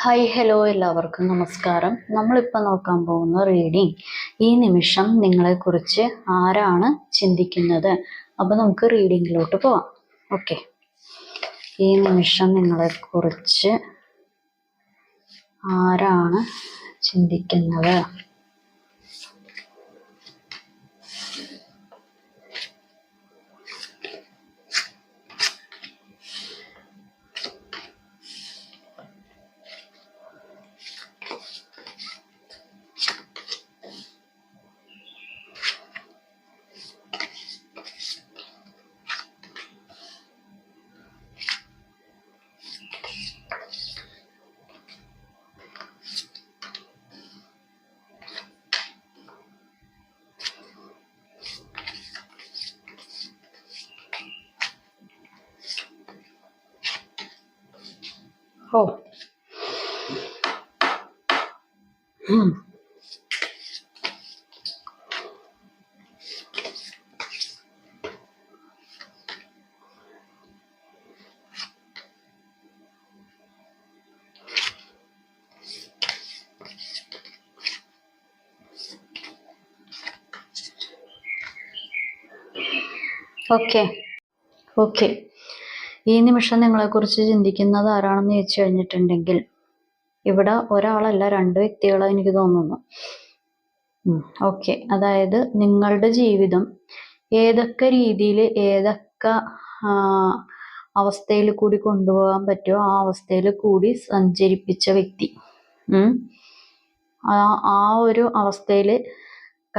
Hi hello എല്ലാവർക്കും നമസ്കാരം. നമ്മളിപ്പോൾ നോക്കാൻ പോകുന്ന റീഡിംഗ് ഈ നിമിഷം നിങ്ങളെക്കുറിച്ച് ആരാണ് ചിന്തിക്കുന്നത്. അപ്പോൾ നമുക്ക് റീഡിങ്ങിലോട്ട് പോവാം. ഓക്കെ, ഈ നിമിഷം നിങ്ങളെക്കുറിച്ച് ആരാണ് ചിന്തിക്കുന്നത്? ഓ ഓക്കെ ഓക്കെ ഈ നിമിഷം നിങ്ങളെക്കുറിച്ച് ചിന്തിക്കുന്നത് ആരാണെന്ന് ചോദിച്ചു കഴിഞ്ഞിട്ടുണ്ടെങ്കിൽ ഇവിടെ ഒരാളല്ല, രണ്ട് വ്യക്തികളെ എനിക്ക് തോന്നുന്നു. ഓക്കെ, അതായത് നിങ്ങളുടെ ജീവിതം ഏതൊക്കെ രീതിയിൽ ഏതൊക്കെ അവസ്ഥയിൽ കൂടി കൊണ്ടുപോകാൻ പറ്റുമോ ആ അവസ്ഥയിൽ കൂടി സഞ്ചരിപ്പിച്ച വ്യക്തി. ആ ഒരു അവസ്ഥയിൽ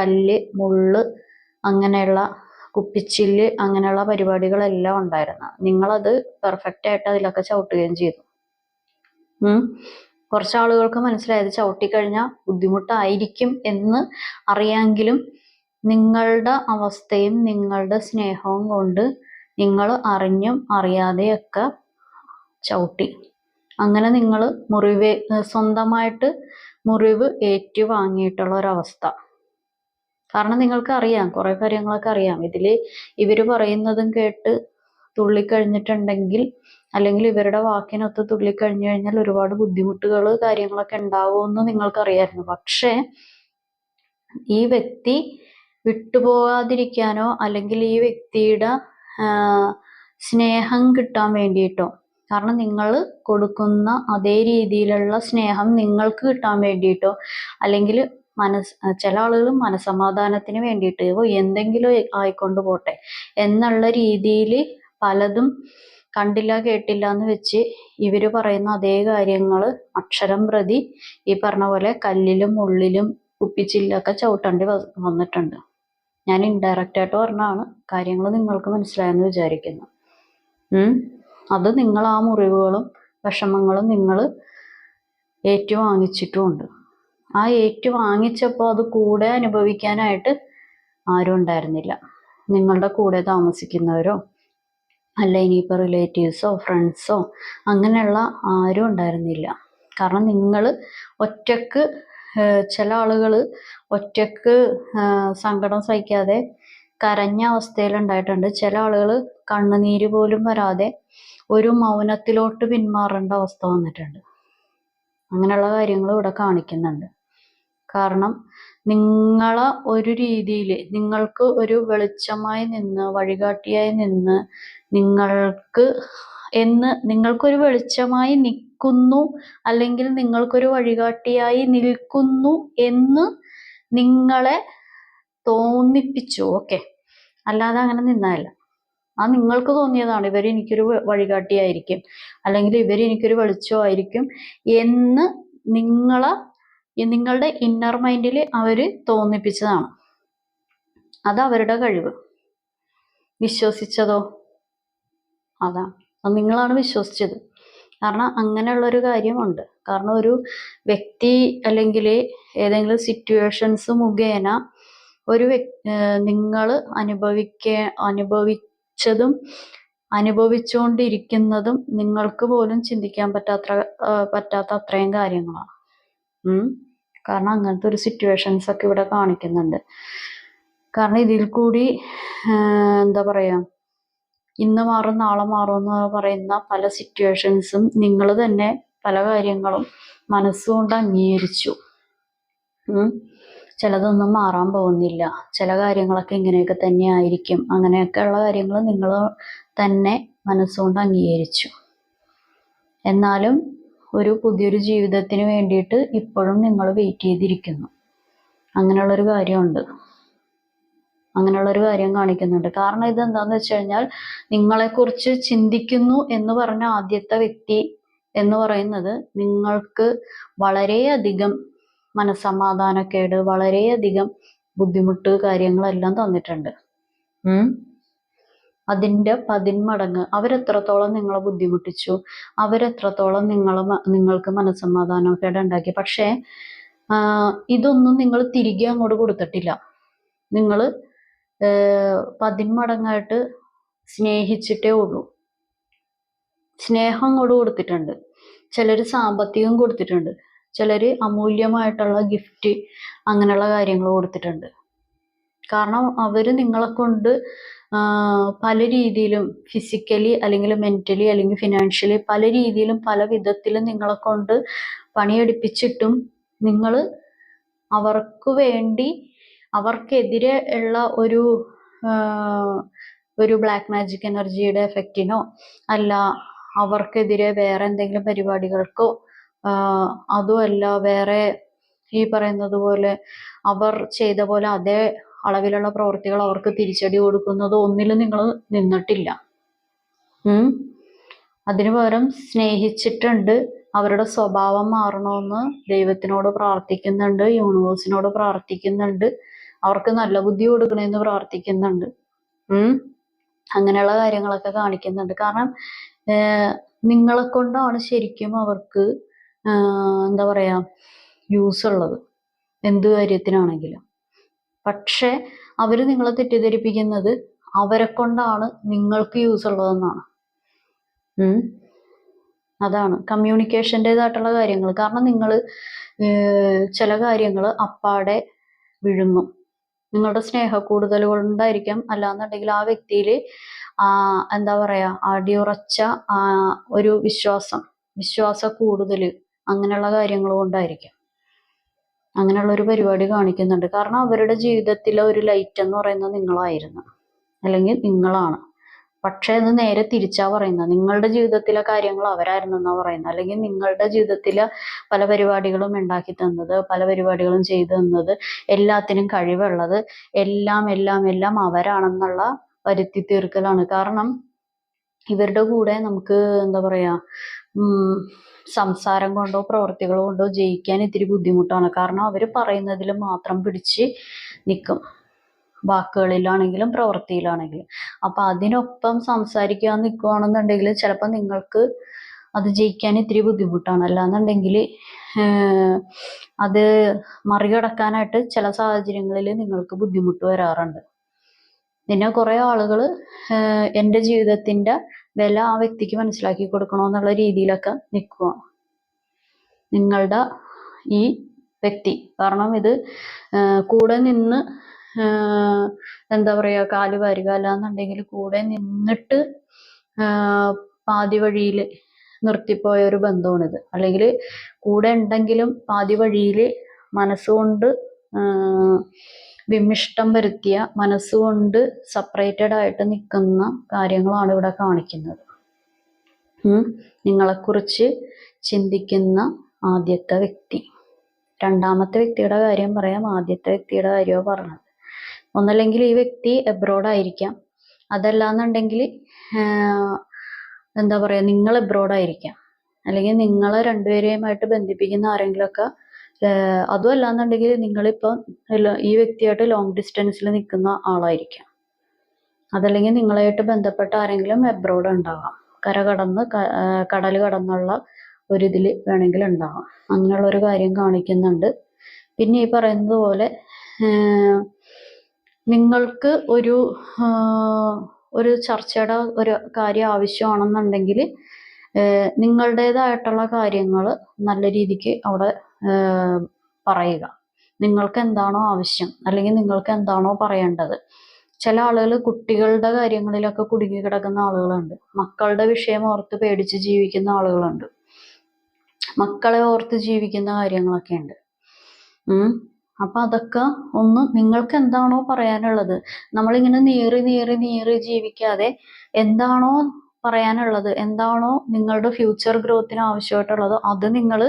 കല്ല്, മുള്ള്, അങ്ങനെയുള്ള കുപ്പിച്ചില്ല്, അങ്ങനെയുള്ള പരിപാടികളെല്ലാം ഉണ്ടായിരുന്നു. നിങ്ങളത് പെർഫെക്റ്റ് ആയിട്ട് അതിലൊക്കെ ചവിട്ടുകയും ചെയ്തു. കുറച്ച് ആളുകൾക്ക് മനസ്സിലായത് ചവിട്ടിക്കഴിഞ്ഞാൽ ബുദ്ധിമുട്ടായിരിക്കും എന്ന് അറിയാമെങ്കിലും നിങ്ങളുടെ അവസ്ഥയും നിങ്ങളുടെ സ്നേഹവും കൊണ്ട് നിങ്ങൾ അറിഞ്ഞും അറിയാതെയൊക്കെ ചവിട്ടി. അങ്ങനെ നിങ്ങൾ സ്വന്തമായിട്ട് മുറിവ് ഏറ്റുവാങ്ങിയിട്ടുള്ള ഒരവസ്ഥ. കാരണം നിങ്ങൾക്ക് അറിയാം, കുറെ കാര്യങ്ങളൊക്കെ അറിയാം. ഇവർ പറയുന്നതും കേട്ട് തുള്ളിക്കഴിഞ്ഞിട്ടുണ്ടെങ്കിൽ, അല്ലെങ്കിൽ ഇവരുടെ വാക്കിനൊത്ത് തുള്ളിക്കഴിഞ്ഞു കഴിഞ്ഞാൽ ഒരുപാട് ബുദ്ധിമുട്ടുകൾ കാര്യങ്ങളൊക്കെ ഉണ്ടാവുമെന്ന് നിങ്ങൾക്കറിയായിരുന്നു. പക്ഷേ ഈ വ്യക്തി വിട്ടുപോകാതിരിക്കാനോ അല്ലെങ്കിൽ ഈ വ്യക്തിയുടെ സ്നേഹം കിട്ടാൻ വേണ്ടിയിട്ടോ, കാരണം നിങ്ങൾ കൊടുക്കുന്ന അതേ രീതിയിലുള്ള സ്നേഹം നിങ്ങൾക്ക് കിട്ടാൻ വേണ്ടിയിട്ടോ, അല്ലെങ്കിൽ ചില ആളുകൾ മനസമാധാനത്തിന് വേണ്ടിയിട്ട് എന്തെങ്കിലും ആയിക്കൊണ്ട് പോട്ടെ എന്നുള്ള രീതിയിൽ പലതും കണ്ടില്ല കേട്ടില്ല എന്ന് വെച്ച് ഇവർ പറയുന്ന അതേ കാര്യങ്ങൾ അക്ഷരം പ്രതി ഈ പറഞ്ഞ പോലെ കല്ലിലും മുള്ളിലും കുപ്പിച്ചില്ലൊക്കെ ചവിട്ടേണ്ടി വന്നിട്ടുണ്ട്. ഞാൻ ഇൻഡയറക്റ്റ് ആയിട്ട് പറഞ്ഞാണ്, കാര്യങ്ങൾ നിങ്ങൾക്ക് മനസ്സിലായെന്ന് വിചാരിക്കുന്നു. അത് നിങ്ങൾ ആ മുറിവുകളും വിഷമങ്ങളും നിങ്ങൾ ഏറ്റുവാങ്ങിച്ചിട്ടുമുണ്ട്. ആ ഏറ്റുവാങ്ങിച്ചപ്പോൾ അത് കൂടെ അനുഭവിക്കാനായിട്ട് ആരും ഉണ്ടായിരുന്നില്ല. നിങ്ങളുടെ കൂടെ താമസിക്കുന്നവരോ അല്ല ഇനിയിപ്പോൾ റിലേറ്റീവ്സോ ഫ്രണ്ട്സോ അങ്ങനെയുള്ള ആരും ഉണ്ടായിരുന്നില്ല. കാരണം നിങ്ങൾ ഒറ്റക്ക്, ചില ആളുകൾ ഒറ്റക്ക് സങ്കടം സഹിക്കാതെ കരഞ്ഞ അവസ്ഥയിലുണ്ടായിട്ടുണ്ട്. ചില ആളുകൾ കണ്ണുനീര് പോലും വരാതെ ഒരു മൗനത്തിലോട്ട് പിന്മാറേണ്ട അവസ്ഥ വന്നിട്ടുണ്ട്. അങ്ങനെയുള്ള കാര്യങ്ങൾ ഇവിടെ കാണിക്കുന്നുണ്ട്. കാരണം നിങ്ങളെ ഒരു രീതിയിൽ നിങ്ങൾക്ക് ഒരു വെളിച്ചമായി നിന്ന് വഴികാട്ടിയായി നിന്ന് നിങ്ങൾക്കൊരു വെളിച്ചമായി നിൽക്കുന്നു, അല്ലെങ്കിൽ നിങ്ങൾക്കൊരു വഴികാട്ടിയായി നിൽക്കുന്നു എന്ന് നിങ്ങളെ തോന്നിപ്പിച്ചു. ഓക്കെ, അല്ലാതെ അങ്ങനെ നിന്നതല്ല. ആ നിങ്ങൾക്ക് തോന്നിയതാണ് ഇവരെനിക്കൊരു വഴികാട്ടിയായിരിക്കും, അല്ലെങ്കിൽ ഇവരെനിക്കൊരു വെളിച്ചമായിരിക്കും എന്ന് നിങ്ങളുടെ ഇന്നർ മൈൻഡിൽ അവർ തോന്നിപ്പിച്ചതാണ്. അത് അവരുടെ കഴിവ്. വിശ്വസിച്ചതോ അതാണ്, അത് നിങ്ങളാണ് വിശ്വസിച്ചത്. കാരണം അങ്ങനെയുള്ളൊരു കാര്യമുണ്ട്. കാരണം ഒരു വ്യക്തി അല്ലെങ്കിൽ ഏതെങ്കിലും സിറ്റുവേഷൻസ് മുഖേന നിങ്ങൾ അനുഭവിച്ചതും അനുഭവിച്ചുകൊണ്ടിരിക്കുന്നതും നിങ്ങൾക്ക് പോലും ചിന്തിക്കാൻ പറ്റാത്ത അത്രയും കാര്യങ്ങളാണ്. കാരണം അങ്ങനത്തെ ഒരു സിറ്റുവേഷൻസ് ഒക്കെ ഇവിടെ കാണിക്കുന്നുണ്ട്. കാരണം ഇതിൽ കൂടി എന്താ പറയാ, ഇന്ന് മാറും നാളെ മാറും എന്ന് പറയുന്ന പല സിറ്റുവേഷൻസും നിങ്ങൾ തന്നെ പല കാര്യങ്ങളും മനസ്സുകൊണ്ട് അംഗീകരിച്ചു. ചിലതൊന്നും മാറാൻ പോകുന്നില്ല, ചില കാര്യങ്ങളൊക്കെ ഇങ്ങനെയൊക്കെ തന്നെ ആയിരിക്കും, അങ്ങനെയൊക്കെയുള്ള കാര്യങ്ങൾ നിങ്ങൾ തന്നെ മനസ്സുകൊണ്ട് അംഗീകരിച്ചു. എന്നാലും ഒരു പുതിയൊരു ജീവിതത്തിന് വേണ്ടിയിട്ട് ഇപ്പോഴും നിങ്ങൾ വെയിറ്റ് ചെയ്തിരിക്കുന്നു. അങ്ങനെയുള്ളൊരു കാര്യമുണ്ട്, അങ്ങനെയുള്ളൊരു കാര്യം കാണിക്കുന്നുണ്ട്. കാരണം ഇതെന്താന്ന് വെച്ച് കഴിഞ്ഞാൽ, നിങ്ങളെക്കുറിച്ച് ചിന്തിക്കുന്നു എന്ന് പറഞ്ഞ ആദ്യത്തെ വ്യക്തി എന്ന് പറയുന്നത് നിങ്ങൾക്ക് വളരെയധികം മനസ്സമാധാനക്കേട്, വളരെയധികം ബുദ്ധിമുട്ട് കാര്യങ്ങളെല്ലാം തന്നിട്ടുണ്ട്. അതിൻ്റെ 10 മടങ്ങ് അവരെത്രത്തോളം നിങ്ങളെ ബുദ്ധിമുട്ടിച്ചു, അവരെത്രത്തോളം നിങ്ങൾക്ക് മനസ്സമാധാനക്കേട് ഉണ്ടാക്കി. പക്ഷേ ഇതൊന്നും നിങ്ങൾ തിരികെ അങ്ങോട്ട് കൊടുത്തിട്ടില്ല. നിങ്ങൾ 10 മടങ്ങായിട്ട് സ്നേഹിച്ചിട്ടേ ഉള്ളൂ. സ്നേഹം അങ്ങോട്ട് കൊടുത്തിട്ടുണ്ട്. ചിലർ സാമ്പത്തികം കൊടുത്തിട്ടുണ്ട്, ചിലർ അമൂല്യമായിട്ടുള്ള ഗിഫ്റ്റ് അങ്ങനെയുള്ള കാര്യങ്ങൾ കൊടുത്തിട്ടുണ്ട്. കാരണം അവർ നിങ്ങളെ കൊണ്ട് പല രീതിയിലും ഫിസിക്കലി അല്ലെങ്കിൽ മെൻ്റലി അല്ലെങ്കിൽ ഫിനാൻഷ്യലി പല രീതിയിലും പല വിധത്തിലും നിങ്ങളെ കൊണ്ട് പണിയെടുപ്പിച്ചിട്ടും നിങ്ങൾ അവർക്ക് വേണ്ടി അവർക്കെതിരെ ഉള്ള ഒരു ബ്ലാക്ക് മാജിക് എനർജിയുടെ എഫക്റ്റിനോ അല്ല അവർക്കെതിരെ വേറെ എന്തെങ്കിലും പരിപാടികൾക്കോ അതുമല്ല വേറെ ഈ പറയുന്നത് പോലെ അവർ ചെയ്ത പോലെ അതേ അളവിലുള്ള പ്രവൃത്തികൾ അവർക്ക് തിരിച്ചടി കൊടുക്കുന്നതോ ഒന്നിലും നിങ്ങൾ നിന്നിട്ടില്ല. അതിനു പകരം സ്നേഹിച്ചിട്ടുണ്ട്. അവരുടെ സ്വഭാവം മാറണമെന്ന് ദൈവത്തിനോട് പ്രാർത്ഥിക്കുന്നുണ്ട്, യൂണിവേഴ്സിനോട് പ്രാർത്ഥിക്കുന്നുണ്ട്, അവർക്ക് നല്ല ബുദ്ധി കൊടുക്കണമെന്ന് പ്രാർത്ഥിക്കുന്നുണ്ട്. അങ്ങനെയുള്ള കാര്യങ്ങളൊക്കെ കാണിക്കുന്നുണ്ട്. കാരണം നിങ്ങളെ കൊണ്ടാണ് ശരിക്കും അവർക്ക് എന്താ പറയാ യൂസ് ഉള്ളത്, എന്ത് കാര്യത്തിനാണെങ്കിലും. പക്ഷെ അവർ നിങ്ങളെ തെറ്റിദ്ധരിപ്പിക്കുന്നത് അവരെ കൊണ്ടാണ് നിങ്ങൾക്ക് യൂസ് ഉള്ളതെന്നാണ്. അതാണ് കമ്മ്യൂണിക്കേഷൻ്റെതായിട്ടുള്ള കാര്യങ്ങൾ. കാരണം നിങ്ങൾ ചില കാര്യങ്ങൾ അപ്പാടെ വിഴുങ്ങും. നിങ്ങളുടെ സ്നേഹ കൂടുതൽ കൊണ്ടായിരിക്കാം, അല്ലാന്നുണ്ടെങ്കിൽ ആ വ്യക്തിയിൽ എന്താ പറയാ അടിയുറച്ച ഒരു വിശ്വാസ കൂടുതൽ അങ്ങനെയുള്ള കാര്യങ്ങൾ കൊണ്ടായിരിക്കും. അങ്ങനെയുള്ള ഒരു പരിപാടി കാണിക്കുന്നുണ്ട്. കാരണം അവരുടെ ജീവിതത്തിലെ ഒരു ലൈറ്റ് എന്ന് പറയുന്നത് നിങ്ങളായിരുന്നു, അല്ലെങ്കിൽ നിങ്ങളാണ്. പക്ഷെ അത് നേരെ തിരിച്ചാ പറയുന്നത്. നിങ്ങളുടെ ജീവിതത്തിലെ കാര്യങ്ങൾ അവരായിരുന്നു എന്നാ പറയുന്നത്. അല്ലെങ്കിൽ നിങ്ങളുടെ ജീവിതത്തിലെ പല പരിപാടികളും ഉണ്ടാക്കി തന്നത്, പല പരിപാടികളും ചെയ്തു തന്നത്, എല്ലാത്തിനും കഴിവുള്ളത് എല്ലാം അവരാണെന്നുള്ള വരുത്തി തീർക്കലാണ്. കാരണം ഇവരുടെ കൂടെ നമുക്ക് എന്താ പറയാ സംസാരം കൊണ്ടോ പ്രവൃത്തികൾ കൊണ്ടോ ജയിക്കാൻ ഇത്തിരി ബുദ്ധിമുട്ടാണ്. കാരണം അവർ പറയുന്നതിൽ മാത്രം പിടിച്ച് നിൽക്കും, വാക്കുകളിലാണെങ്കിലും പ്രവൃത്തിയിലാണെങ്കിലും. അപ്പൊ അതിനൊപ്പം സംസാരിക്കാൻ നിൽക്കുകയാണെന്നുണ്ടെങ്കിൽ ചിലപ്പോൾ നിങ്ങൾക്ക് അത് ജയിക്കാൻ ഇത്തിരി ബുദ്ധിമുട്ടാണ്. അല്ലാന്നുണ്ടെങ്കിൽ അത് മറികടക്കാനായിട്ട് ചില സാഹചര്യങ്ങളിൽ നിങ്ങൾക്ക് ബുദ്ധിമുട്ട് വരാറുണ്ട്. പിന്നെ കുറെ ആളുകൾ എൻ്റെ ജീവിതത്തിന്റെ വില ആ വ്യക്തിക്ക് മനസ്സിലാക്കി കൊടുക്കണമെന്നുള്ള രീതിയിലൊക്കെ നിൽക്കുക നിങ്ങളുടെ ഈ വ്യക്തി. കാരണം ഇത് കൂടെ നിന്ന് എന്താ പറയുക കാല് വാരുക, അല്ലാന്നുണ്ടെങ്കിൽ കൂടെ നിന്നിട്ട് പാതി വഴിയിൽ നിർത്തിപ്പോയ ഒരു ബന്ധമാണിത്. അല്ലെങ്കിൽ കൂടെ ഉണ്ടെങ്കിലും പാതി വഴിയിൽ മനസ്സുകൊണ്ട് വിമിഷ്ടം വരുത്തിയ, മനസ്സുകൊണ്ട് സെപ്പറേറ്റഡ് ആയിട്ട് നിൽക്കുന്ന കാര്യങ്ങളാണ് ഇവിടെ കാണിക്കുന്നത്. നിങ്ങളെക്കുറിച്ച് ചിന്തിക്കുന്ന ആദ്യത്തെ വ്യക്തി. രണ്ടാമത്തെ വ്യക്തിയുടെ കാര്യം പറയാം, ആദ്യത്തെ വ്യക്തിയുടെ കാര്യമോ പറഞ്ഞത്. ഒന്നല്ലെങ്കിൽ ഈ വ്യക്തി എബ്രോഡ് ആയിരിക്കാം, അതല്ലാന്നുണ്ടെങ്കിൽ എന്താ പറയാ നിങ്ങൾ എബ്രോഡ് ആയിരിക്കാം, അല്ലെങ്കിൽ നിങ്ങളെ രണ്ടുപേരെയുമായിട്ട് ബന്ധിപ്പിക്കുന്ന ആരെങ്കിലുമൊക്കെ. അതും അല്ലാന്നുണ്ടെങ്കിൽ നിങ്ങളിപ്പോൾ ഈ വ്യക്തിയായിട്ട് ലോങ് ഡിസ്റ്റൻസിൽ നിൽക്കുന്ന ആളായിരിക്കാം. അതല്ലെങ്കിൽ നിങ്ങളായിട്ട് ബന്ധപ്പെട്ട ആരെങ്കിലും എബ്രോഡ് ഉണ്ടാവാം, കടൽ കടന്നുള്ള ഒരിതിൽ വേണമെങ്കിൽ ഉണ്ടാവാം. അങ്ങനെയുള്ള ഒരു കാര്യം കാണിക്കുന്നുണ്ട്. പിന്നെ ഈ പറയുന്നത് പോലെ നിങ്ങൾക്ക് ഒരു ചർച്ചയുടെ ഒരു കാര്യം ആവശ്യമാണെന്നുണ്ടെങ്കിൽ നിങ്ങളുടേതായിട്ടുള്ള കാര്യങ്ങൾ നല്ല രീതിക്ക് അവിടെ പറയുക. നിങ്ങൾക്ക് എന്താണോ ആവശ്യം, അല്ലെങ്കിൽ നിങ്ങൾക്ക് എന്താണോ പറയേണ്ടത്. ചില ആളുകൾ കുട്ടികളുടെ കാര്യങ്ങളിലൊക്കെ കുടുങ്ങി കിടക്കുന്ന ആളുകളുണ്ട്, മക്കളുടെ വിഷയം ഓർത്ത് പേടിച്ച് ജീവിക്കുന്ന ആളുകളുണ്ട്. മക്കളെ ഓർത്ത് ജീവിക്കുന്ന കാര്യങ്ങളൊക്കെ ഉണ്ട്. അപ്പൊ അതൊക്കെ ഒന്ന് നിങ്ങൾക്ക് എന്താണോ പറയാനുള്ളത്, നമ്മളിങ്ങനെ നീറി ജീവിക്കാതെ എന്താണോ പറയാനുള്ളത്, എന്താണോ നിങ്ങളുടെ ഫ്യൂച്ചർ ഗ്രോത്തിന് ആവശ്യമായിട്ടുള്ളത് അത് നിങ്ങൾ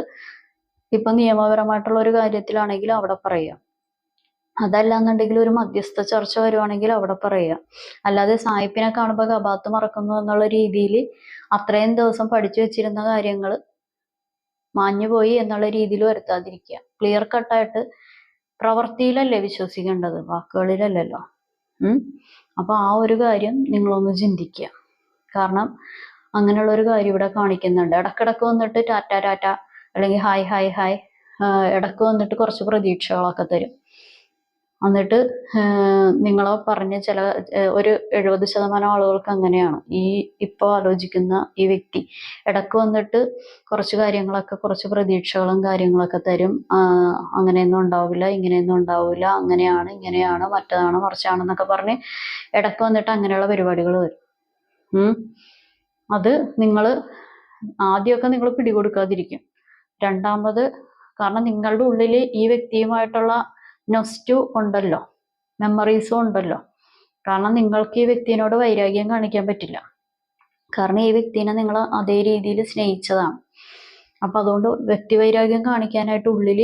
ഇപ്പൊ നിയമപരമായിട്ടുള്ള ഒരു കാര്യത്തിലാണെങ്കിൽ അവിടെ പറയുക. അതല്ലാന്നുണ്ടെങ്കിൽ ഒരു മധ്യസ്ഥ ചർച്ച വരുവാണെങ്കിൽ അവിടെ പറയുക. അല്ലാതെ സായിപ്പിനെ കാണുമ്പോൾ കബാത്ത് മറക്കുന്നു എന്നുള്ള രീതിയിൽ അത്രയും ദിവസം പഠിച്ചു വെച്ചിരുന്ന കാര്യങ്ങൾ മാഞ്ഞുപോയി എന്നുള്ള രീതിയിൽ വരുത്താതിരിക്കുക. ക്ലിയർ കട്ടായിട്ട് പ്രവൃത്തിയിലല്ലേ വിശ്വസിക്കേണ്ടത്, വാക്കുകളിലല്ലല്ലോ. അപ്പൊ ആ ഒരു കാര്യം നിങ്ങളൊന്ന് ചിന്തിക്കുക. കാരണം അങ്ങനെയുള്ള ഒരു കാര്യം ഇവിടെ കാണിക്കുന്നുണ്ട്. ഇടക്കിടക്ക് വന്നിട്ട് ടാറ്റ ടാറ്റ അല്ലെങ്കിൽ ഹായ് ഹായ് ഹായ്, ഇടക്ക് വന്നിട്ട് കുറച്ച് പ്രതീക്ഷകളൊക്കെ തരും. എന്നിട്ട് നിങ്ങളെ പറഞ്ഞ ഒരു 70% ആളുകൾക്ക് അങ്ങനെയാണ്. ഇപ്പോൾ ആലോചിക്കുന്ന ഈ വ്യക്തി ഇടക്ക് വന്നിട്ട് കുറച്ച് കാര്യങ്ങളൊക്കെ, കുറച്ച് പ്രതീക്ഷകളും കാര്യങ്ങളൊക്കെ തരും. അങ്ങനെയൊന്നും ഉണ്ടാവില്ല, ഇങ്ങനെയൊന്നും ഉണ്ടാവില്ല, അങ്ങനെയാണ് ഇങ്ങനെയാണ് മറ്റതാണ് മറിച്ചാണെന്നൊക്കെ പറഞ്ഞ് ഇടക്ക് വന്നിട്ട് അങ്ങനെയുള്ള പരിപാടികൾ വരും. അത് നിങ്ങൾ ആദ്യമൊക്കെ നിങ്ങൾ പിടികൊടുക്കാതിരിക്കും. രണ്ടാമത് കാരണം നിങ്ങളുടെ ഉള്ളിൽ ഈ വ്യക്തിയുമായിട്ടുള്ള നൊസ്റ്റു ഉണ്ടല്ലോ, മെമ്മറീസും ഉണ്ടല്ലോ. കാരണം നിങ്ങൾക്ക് ഈ വ്യക്തിനോട് വൈരാഗ്യം കാണിക്കാൻ പറ്റില്ല. കാരണം ഈ വ്യക്തിനെ നിങ്ങൾ അതേ രീതിയിൽ സ്നേഹിച്ചതാണ്. അപ്പൊ അതുകൊണ്ട് വ്യക്തി വൈരാഗ്യം കാണിക്കാനായിട്ട് ഉള്ളിൽ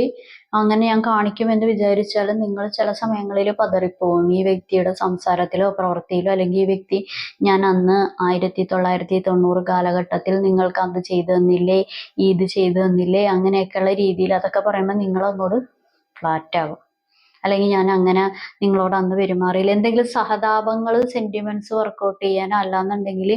അങ്ങനെ ഞാൻ കാണിക്കുമെന്ന് വിചാരിച്ചാലും നിങ്ങൾ ചില സമയങ്ങളിൽ പതറിപ്പോവും. ഈ വ്യക്തിയുടെ സംസാരത്തിലോ പ്രവൃത്തിയിലോ, അല്ലെങ്കിൽ ഈ വ്യക്തി ഞാൻ അന്ന് 1990 കാലഘട്ടത്തിൽ നിങ്ങൾക്ക് അത് ചെയ്തു തന്നില്ലേ, ഇത് ചെയ്തു തന്നില്ലേ, അങ്ങനെയൊക്കെയുള്ള രീതിയിൽ അതൊക്കെ പറയുമ്പോൾ നിങ്ങൾ അങ്ങോട്ട് ഫ്ലാറ്റ് ആകും. അല്ലെങ്കിൽ ഞാൻ അങ്ങനെ നിങ്ങളോട് അന്ന് പെരുമാറിയില്ല, എന്തെങ്കിലും സഹതാപങ്ങൾ, സെന്റിമെന്റ്സ് വർക്കൗട്ട് ചെയ്യാനോ അല്ലാന്നുണ്ടെങ്കിൽ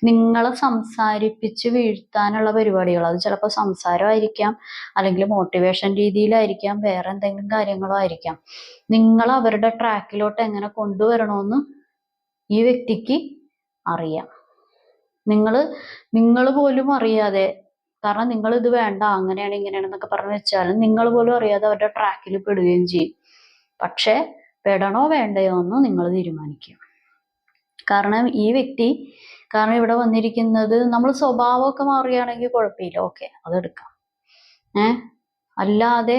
നിങ്ങളെ സംസാരിപ്പിച്ച് വീഴ്ത്താനുള്ള പരിപാടികൾ. അത് ചിലപ്പോൾ സംസാരമായിരിക്കാം, അല്ലെങ്കിൽ മോട്ടിവേഷൻ രീതിയിലായിരിക്കാം, വേറെ എന്തെങ്കിലും കാര്യങ്ങളോ ആയിരിക്കാം. നിങ്ങൾ അവരുടെ ട്രാക്കിലോട്ട് എങ്ങനെ കൊണ്ടുവരണമെന്ന് ഈ വ്യക്തിക്ക് അറിയാം. നിങ്ങൾ പോലും അറിയാതെ, കാരണം നിങ്ങൾ ഇത് വേണ്ട അങ്ങനെയാണ് ഇങ്ങനെയാണെന്നൊക്കെ പറഞ്ഞു വെച്ചാലും നിങ്ങൾ പോലും അറിയാതെ അവരുടെ ട്രാക്കിൽ പെടുകയും ചെയ്യും. പക്ഷെ പെടണോ വേണ്ടയോ എന്ന് നിങ്ങൾ തീരുമാനിക്കും. കാരണം ഈ വ്യക്തി, കാരണം ഇവിടെ വന്നിരിക്കുന്നത് നമ്മൾ സ്വഭാവമൊക്കെ മാറുകയാണെങ്കിൽ കുഴപ്പമില്ല, ഓക്കെ അതെടുക്കാം. അല്ലാതെ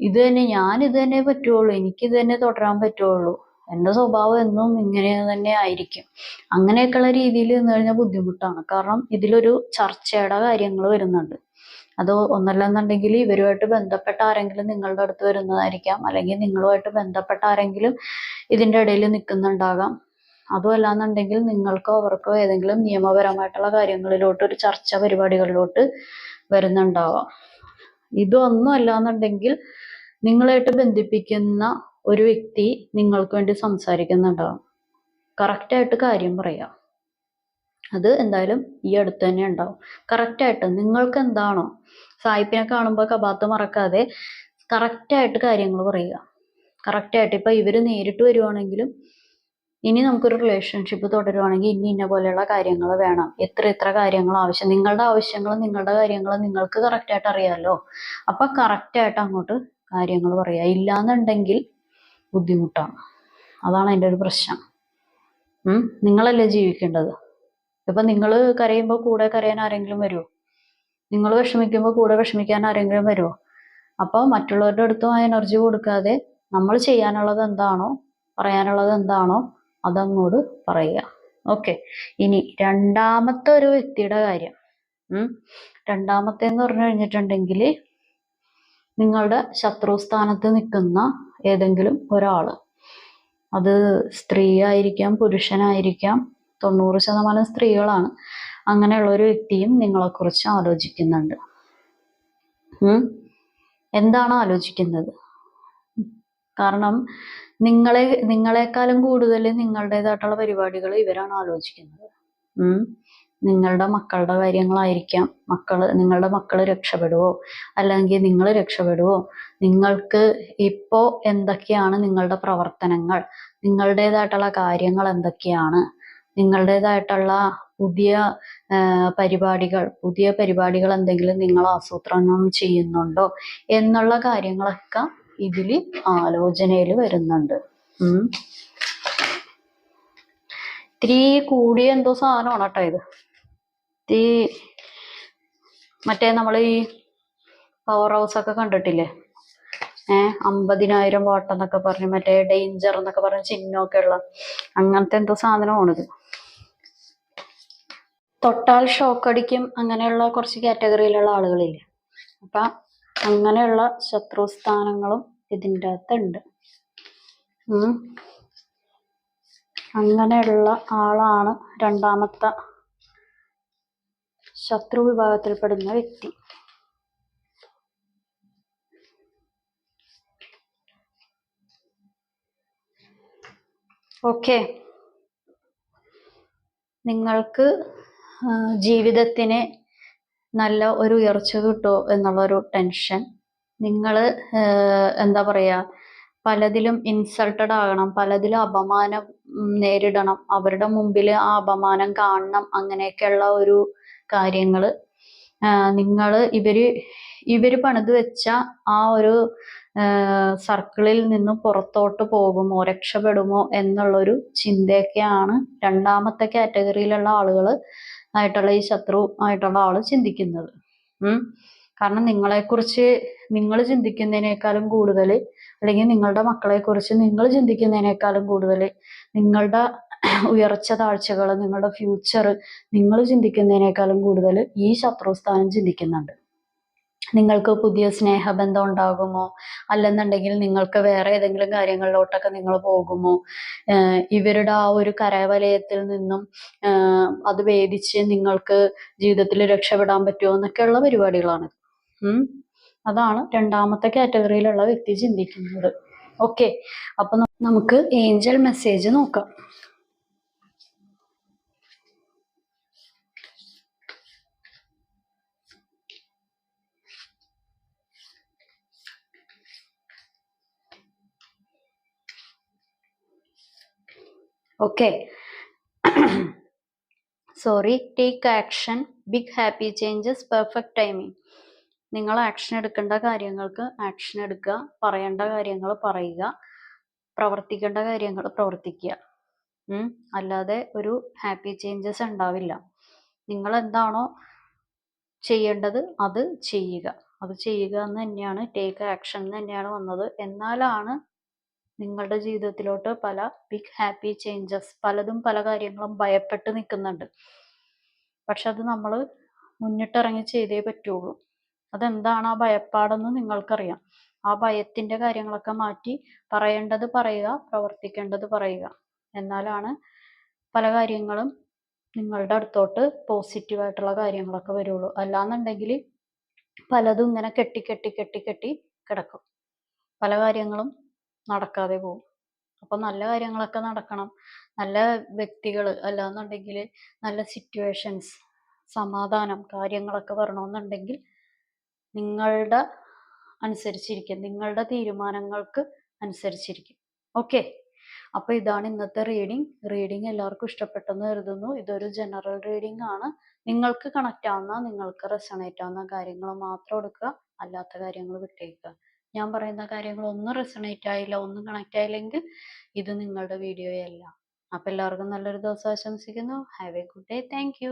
ഇത് തന്നെ പറ്റുള്ളൂ, എനിക്കിത് തന്നെ തുടരാൻ പറ്റുള്ളൂ, എൻ്റെ സ്വഭാവം എന്നും ഇങ്ങനെ തന്നെ ആയിരിക്കും, അങ്ങനെയൊക്കെയുള്ള രീതിയിൽ നിന്ന് കഴിഞ്ഞാൽ ബുദ്ധിമുട്ടാണ്. കാരണം ഇതിലൊരു ചർച്ചയുടെ കാര്യങ്ങൾ വരുന്നുണ്ട്. അത് ഒന്നല്ലെന്നുണ്ടെങ്കിൽ ഇവരുമായിട്ട് ബന്ധപ്പെട്ട ആരെങ്കിലും നിങ്ങളുടെ അടുത്ത് വരുന്നതായിരിക്കാം, അല്ലെങ്കിൽ നിങ്ങളുമായിട്ട് ബന്ധപ്പെട്ട ആരെങ്കിലും ഇതിൻ്റെ ഇടയിൽ നിൽക്കുന്നുണ്ടാകാം. അതുമല്ലാന്നുണ്ടെങ്കിൽ നിങ്ങൾക്കോ അവർക്കോ ഏതെങ്കിലും നിയമപരമായിട്ടുള്ള കാര്യങ്ങളിലോട്ട്, ഒരു ചർച്ച പരിപാടികളിലോട്ട് വരുന്നുണ്ടാവാം. ഇതൊന്നും അല്ലാന്നുണ്ടെങ്കിൽ നിങ്ങളായിട്ട് ബന്ധിപ്പിക്കുന്ന ഒരു വ്യക്തി നിങ്ങൾക്ക് വേണ്ടി സംസാരിക്കുന്നുണ്ടാവും. കറക്റ്റായിട്ട് കാര്യം പറയാം. അത് എന്തായാലും ഈ അടുത്ത് തന്നെ ഉണ്ടാവും. കറക്റ്റായിട്ട് നിങ്ങൾക്ക് എന്താണോ, സായിപ്പിനെ കാണുമ്പോൾ കബാത്ത് മറക്കാതെ കറക്റ്റായിട്ട് കാര്യങ്ങൾ പറയുക. കറക്റ്റായിട്ട് ഇപ്പൊ ഇവര് നേരിട്ട് വരുവാണെങ്കിലും, ഇനി നമുക്കൊരു റിലേഷൻഷിപ്പ് തുടരുവാണെങ്കിൽ ഇന്ന പോലെയുള്ള കാര്യങ്ങൾ വേണം, എത്ര കാര്യങ്ങൾ ആവശ്യം, നിങ്ങളുടെ ആവശ്യങ്ങളും നിങ്ങളുടെ കാര്യങ്ങളും നിങ്ങൾക്ക് കറക്റ്റായിട്ട് അറിയാമല്ലോ. അപ്പൊ കറക്റ്റായിട്ട് അങ്ങോട്ട് കാര്യങ്ങൾ പറയുക. ഇല്ലാന്നുണ്ടെങ്കിൽ ബുദ്ധിമുട്ടാണ്. അതാണ് അതിൻ്റെ ഒരു പ്രശ്നം. നിങ്ങളല്ലേ ജീവിക്കേണ്ടത്. ഇപ്പൊ നിങ്ങൾ കരയുമ്പോൾ കൂടെ കരയാൻ ആരെങ്കിലും വരുമോ? നിങ്ങൾ വിഷമിക്കുമ്പോൾ കൂടെ വിഷമിക്കാൻ ആരെങ്കിലും വരുമോ? അപ്പോൾ മറ്റുള്ളവരുടെ അടുത്തും ആ എനർജി കൊടുക്കാതെ നമ്മൾ ചെയ്യാനുള്ളത് എന്താണോ, പറയാനുള്ളത് എന്താണോ അതങ്ങോട്ട് പറയുക. ഓക്കെ. ഇനി രണ്ടാമത്തെ ഒരു വ്യക്തിയുടെ കാര്യം. രണ്ടാമത്തെ എന്ന് പറഞ്ഞു കഴിഞ്ഞിട്ടുണ്ടെങ്കിൽ, നിങ്ങളുടെ ശത്രുസ്ഥാനത്ത് നിൽക്കുന്ന ഏതെങ്കിലും ഒരാള്, അത് സ്ത്രീ ആയിരിക്കാം, പുരുഷനായിരിക്കാം, 90% സ്ത്രീകളാണ്. അങ്ങനെയുള്ള ഒരു വ്യക്തിയും നിങ്ങളെക്കുറിച്ച് ആലോചിക്കുന്നുണ്ട്. എന്താണ് ആലോചിക്കുന്നത്? കാരണം നിങ്ങളെക്കാളും കൂടുതൽ നിങ്ങളുടേതായിട്ടുള്ള പരിപാടികൾ ഇവരാണ് ആലോചിക്കുന്നത്. നിങ്ങളുടെ മക്കളുടെ കാര്യങ്ങളായിരിക്കാം. നിങ്ങളുടെ മക്കള് രക്ഷപ്പെടുവോ, അല്ലെങ്കിൽ നിങ്ങൾ രക്ഷപ്പെടുവോ, നിങ്ങൾക്ക് ഇപ്പോ എന്തൊക്കെയാണ് നിങ്ങളുടെ പ്രവർത്തനങ്ങൾ, നിങ്ങളുടേതായിട്ടുള്ള കാര്യങ്ങൾ എന്തൊക്കെയാണ്, നിങ്ങളുടേതായിട്ടുള്ള പുതിയ പരിപാടികൾ എന്തെങ്കിലും നിങ്ങൾ ആസൂത്രണം ചെയ്യുന്നുണ്ടോ എന്നുള്ള കാര്യങ്ങളൊക്കെ ഇതില് ആലോചനയിൽ വരുന്നുണ്ട്. ഇത്തിരി കൂടിയ എന്തോ സാധനമാണ് കേട്ടോ ഇത്. മറ്റേ നമ്മൾ ഈ പവർ ഹൗസ് ഒക്കെ കണ്ടിട്ടില്ലേ? 50,000 വാട്ട് എന്നൊക്കെ പറഞ്ഞ് മറ്റേ ഡേഞ്ചർ എന്നൊക്കെ പറഞ്ഞ ചിഹ്നമൊക്കെ ഉള്ള അങ്ങനത്തെ എന്തോ സാധനമാണിത്. തൊട്ടാൽ ഷോക്ക് അടിക്കും അങ്ങനെയുള്ള കുറച്ച് കാറ്റഗറിയിലുള്ള ആളുകളില്ലേ, അപ്പൊ അങ്ങനെയുള്ള ശത്രുസ്ഥാനങ്ങളും ഇതിൻ്റെ അകത്തുണ്ട്. അങ്ങനെയുള്ള ആളാണ് രണ്ടാമത്തെ ശത്രു വിഭാഗത്തിൽപ്പെടുന്ന വ്യക്തി. ഓക്കെ, നിങ്ങൾക്ക് ജീവിതത്തിന് നല്ല ഒരു ഉയർച്ച കിട്ടുമോ എന്നുള്ളൊരു ടെൻഷൻ, നിങ്ങൾ എന്താ പറയുക, പലതിലും ഇൻസൾട്ടഡ് ആകണം, പലതിലും അപമാനം നേരിടണം, അവരുടെ മുമ്പിൽ ആ അപമാനം കാണണം, അങ്ങനെയൊക്കെയുള്ള ഒരു കാര്യങ്ങൾ നിങ്ങൾ ഇവര് പണിത് വെച്ച ആ ഒരു സർക്കിളിൽ നിന്ന് പുറത്തോട്ട് പോകുമോ, രക്ഷപ്പെടുമോ എന്നുള്ളൊരു ചിന്തയൊക്കെയാണ് രണ്ടാമത്തെ കാറ്റഗറിയിലുള്ള ആളുകൾ ആയിട്ടുള്ള ഈ ശത്രു ആയിട്ടുള്ള ആള് ചിന്തിക്കുന്നത്. കാരണം നിങ്ങളെക്കുറിച്ച് നിങ്ങൾ ചിന്തിക്കുന്നതിനേക്കാളും കൂടുതൽ, അല്ലെങ്കിൽ നിങ്ങളുടെ മക്കളെക്കുറിച്ച് നിങ്ങൾ ചിന്തിക്കുന്നതിനേക്കാളും കൂടുതൽ, നിങ്ങളുടെ ഉയർച്ച താഴ്ചകൾ, നിങ്ങളുടെ ഫ്യൂച്ചർ നിങ്ങൾ ചിന്തിക്കുന്നതിനേക്കാളും കൂടുതൽ ഈ ശത്രുസ്ഥാനം ചിന്തിക്കുന്നുണ്ട്. നിങ്ങൾക്ക് പുതിയ സ്നേഹബന്ധം ഉണ്ടാകുമോ, അല്ലെന്നുണ്ടെങ്കിൽ നിങ്ങൾക്ക് വേറെ ഏതെങ്കിലും കാര്യങ്ങളിലോട്ടൊക്കെ നിങ്ങൾ പോകുമോ, ഇവരുടെ ആ ഒരു കരവലയത്തിൽ നിന്നും അത് ഭേദിച്ച് നിങ്ങൾക്ക് ജീവിതത്തിൽ രക്ഷപ്പെടാൻ പറ്റുമോ എന്നൊക്കെയുള്ള പരിപാടികളാണ്. അതാണ് രണ്ടാമത്തെ കാറ്റഗറിയിലുള്ള വ്യക്തി ചിന്തിക്കുന്നത്. ഓക്കെ, അപ്പൊ നമുക്ക് ഏഞ്ചൽ മെസ്സേജ് നോക്കാം. Okay, sorry, take action, big happy changes, perfect timing. നിങ്ങൾ ആക്ഷൻ എടുക്കേണ്ട കാര്യങ്ങൾക്ക് ആക്ഷൻ എടുക്കുക, പറയേണ്ട കാര്യങ്ങൾ പറയുക, പ്രവർത്തിക്കേണ്ട കാര്യങ്ങൾ പ്രവർത്തിക്കുക. അല്ലാതെ ഒരു ഹാപ്പി ചേഞ്ചസ് ഉണ്ടാവില്ല. നിങ്ങൾ എന്താണോ ചെയ്യേണ്ടത് അത് ചെയ്യുക. അത് ചെയ്യുക എന്ന് തന്നെയാണ്, ടേക്ക് ആക്ഷൻ എന്ന് തന്നെയാണ് വന്നത്. എന്നാലാണ് നിങ്ങളുടെ ജീവിതത്തിലോട്ട് പല ബിഗ് ഹാപ്പി ചേഞ്ചസ്, പലതും പല കാര്യങ്ങളും ഭയപ്പെട്ട് നിൽക്കുന്നുണ്ട്. പക്ഷെ അത് നമ്മൾ മുന്നിട്ടിറങ്ങി ചെയ്തേ പറ്റുള്ളൂ. അതെന്താണ് ആ ഭയപ്പാടെന്ന് നിങ്ങൾക്കറിയാം. ആ ഭയത്തിന്റെ കാര്യങ്ങളൊക്കെ മാറ്റി പറയേണ്ടത് പറയുക, പ്രവർത്തിക്കേണ്ടത് പറയുക. എന്നാലാണ് പല കാര്യങ്ങളും നിങ്ങളുടെ അടുത്തോട്ട് പോസിറ്റീവായിട്ടുള്ള കാര്യങ്ങളൊക്കെ വരുള്ളൂ. അല്ലാന്നുണ്ടെങ്കിൽ പലതും ഇങ്ങനെ കെട്ടി കെട്ടി കെട്ടി കെട്ടി കിടക്കും, പല കാര്യങ്ങളും നടക്കാതെ പോകും. അപ്പൊ നല്ല കാര്യങ്ങളൊക്കെ നടക്കണം, നല്ല വ്യക്തികൾ, അല്ലാന്നുണ്ടെങ്കിൽ നല്ല സിറ്റുവേഷൻസ്, സമാധാനം, കാര്യങ്ങളൊക്കെ വരണമെന്നുണ്ടെങ്കിൽ നിങ്ങളുടെ അനുസരിച്ചിരിക്കും, നിങ്ങളുടെ തീരുമാനങ്ങൾക്ക് അനുസരിച്ചിരിക്കും. ഓക്കെ, അപ്പൊ ഇതാണ് ഇന്നത്തെ റീഡിങ് എല്ലാവർക്കും ഇഷ്ടപ്പെട്ടെന്ന് കരുതുന്നു. ഇതൊരു ജനറൽ റീഡിംഗ് ആണ്. നിങ്ങൾക്ക് കണക്റ്റ് ആവുന്ന, നിങ്ങൾക്ക് റെസണേറ്റ് ആവുന്ന കാര്യങ്ങൾ മാത്രം എടുക്കുക, അല്ലാത്ത കാര്യങ്ങൾ വിട്ടേക്കുക. ഞാൻ പറയുന്ന കാര്യങ്ങൾ ഒന്നും റെസണേറ്റ് ആയില്ല, ഒന്നും കണക്റ്റ് ആയില്ലെങ്കിൽ ഇത് നിങ്ങളുടെ വീഡിയോയല്ല. അപ്പൊ എല്ലാവർക്കും നല്ലൊരു ദിവസം ആശംസിക്കുന്നു. Have A good day. Thank you.